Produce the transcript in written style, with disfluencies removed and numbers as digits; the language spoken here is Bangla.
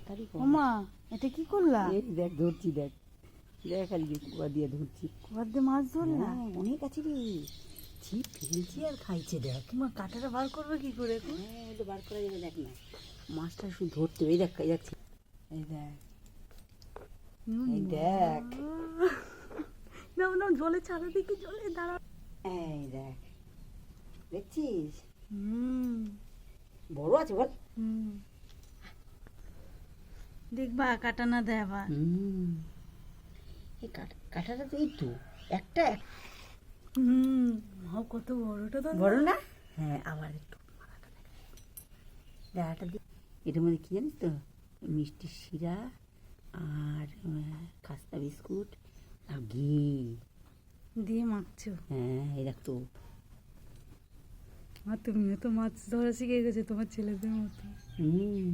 তাড়াতাড়ি কর। ওমা এটা কি করলা? এই দেখ ধরছি, দেখ দেখ আর কুয়া দিয়ে ধরছি। কুয়ার দিয়ে মাছ ধরলা? হ্যাঁ অনেক আছে রে, ছিপ ফেলছি আর খাইছে দেখ। মা কাঁটাটা বার করবে কি করে এখন? হ্যাঁ ওটা বার করা যাবে, দেখ না মাছটা শুধু ধরতে হবে। এই দেখ এই দেখ এই দেখ এই দেখ নাও নাও, জলে ছাড়া দেখি, জলে দাঁড়া। এই দেখ, দেখছিস হুম বড় আছে বল। হুম, দেখবা কাটা না দেয় আবার। এই কাঁটাটা তো এই তো একটা হুম, মা কত বড়টা তো। বড় না? হ্যাঁ আবার একটু মাথাটা দেখ, ডাটা দি। এটার মধ্যে কি জানিস তো, মিষ্টির শিরা আর খাস্তা বিস্কুট আর ঘি দিয়ে মাখছো। হ্যাঁ এই দেখ তো। আর তুমিও তো মাছ ধরা শিখে গেছো তোমার ছেলেদের মতো। হুম